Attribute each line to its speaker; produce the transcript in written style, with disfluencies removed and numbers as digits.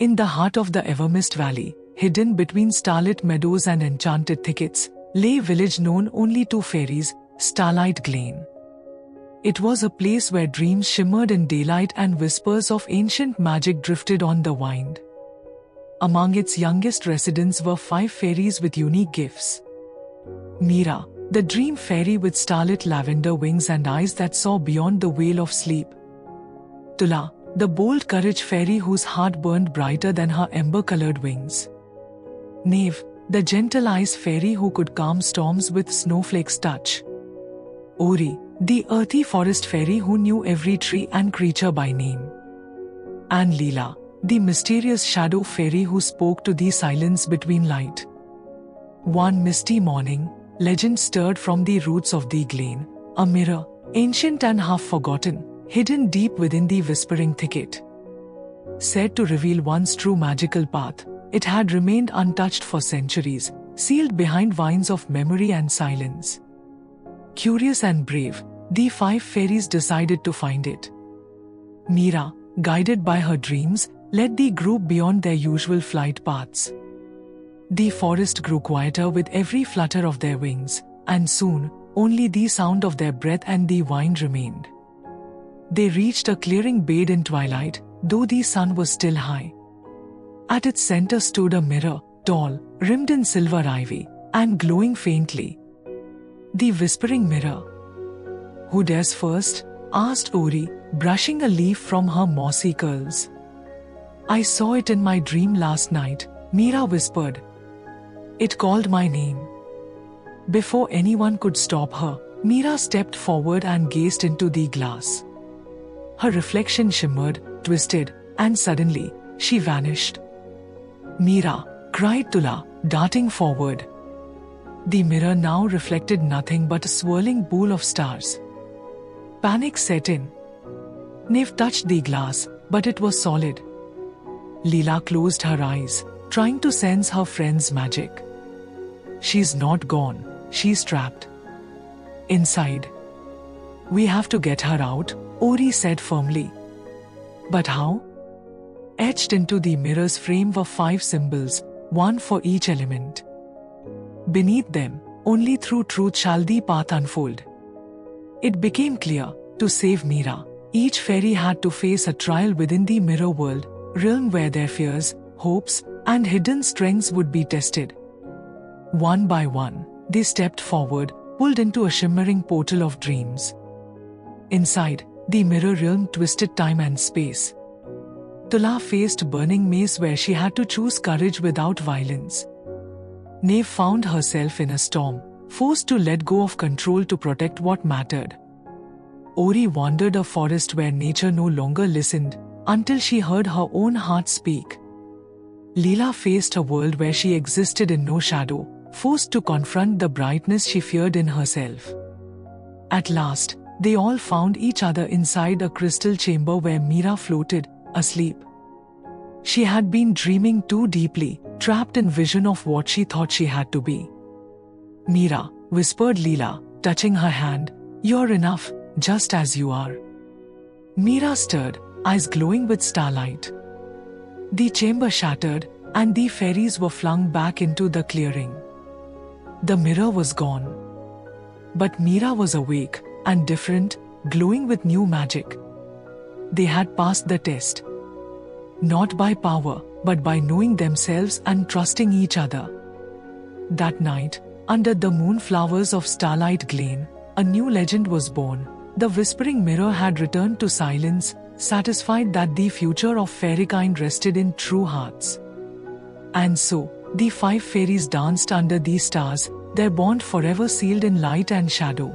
Speaker 1: In the heart of the Evermist Valley, hidden between starlit meadows and enchanted thickets, lay a village known only to fairies, Starlight Glen. It was a place where dreams shimmered in daylight and whispers of ancient magic drifted on the wind. Among its youngest residents were 5 fairies with unique gifts. Mira, the dream fairy with starlit lavender wings and eyes that saw beyond the veil of sleep. Tula, the bold courage fairy whose heart burned brighter than her ember-colored wings. Neve, the gentle ice fairy who could calm storms with snowflakes' touch. Ori, the earthy forest fairy who knew every tree and creature by name. And Lila, the mysterious shadow fairy who spoke to the silence between light. One misty morning, legend stirred from the roots of the glen, a mirror, ancient and half-forgotten, hidden deep within the whispering thicket. Said to reveal one's true magical path, it had remained untouched for centuries, sealed behind vines of memory and silence. Curious and brave, the 5 fairies decided to find it. Mira, guided by her dreams, led the group beyond their usual flight paths. The forest grew quieter with every flutter of their wings, and soon, only the sound of their breath and the wind remained. They reached a clearing bathed in twilight, though the sun was still high. At its center stood a mirror, tall, rimmed in silver ivy, and glowing faintly. The whispering mirror. "Who dares first?" asked Ori, brushing a leaf from her mossy curls. "I saw it in my dream last night," Mira whispered. "It called my name." Before anyone could stop her, Mira stepped forward and gazed into the glass. Her reflection shimmered, twisted, and suddenly, she vanished. "Mira!" cried Tula, darting forward. The mirror now reflected nothing but a swirling pool of stars. Panic set in. Neve touched the glass, but it was solid. Lila closed her eyes, trying to sense her friend's magic. "She's not gone, she's trapped inside. We have to get her out," Ori said firmly. "But how?" Etched into the mirror's frame were 5 symbols, one for each element. Beneath them, only through truth shall the path unfold. It became clear, to save Mira, each fairy had to face a trial within the mirror world, realm where their fears, hopes, and hidden strengths would be tested. One by one, they stepped forward, pulled into a shimmering portal of dreams. Inside, the mirror realm twisted time and space. Tula faced burning maze where she had to choose courage without violence. Neve found herself in a storm, forced to let go of control to protect what mattered. Ori wandered a forest where nature no longer listened, until she heard her own heart speak. Lila faced a world where she existed in no shadow, forced to confront the brightness she feared in herself. At last, they all found each other inside a crystal chamber where Mira floated, asleep. She had been dreaming too deeply, trapped in vision of what she thought she had to be. "Mira," whispered Lila, touching her hand, "you're enough, just as you are." Mira stirred, eyes glowing with starlight. The chamber shattered, and the fairies were flung back into the clearing. The mirror was gone. But Mira was awake, and different, glowing with new magic. They had passed the test. Not by power, but by knowing themselves and trusting each other. That night, under the moonflowers of Starlight Glen, a new legend was born. The whispering mirror had returned to silence, satisfied that the future of fairykind rested in true hearts. And so, the 5 fairies danced under these stars, their bond forever sealed in light and shadow.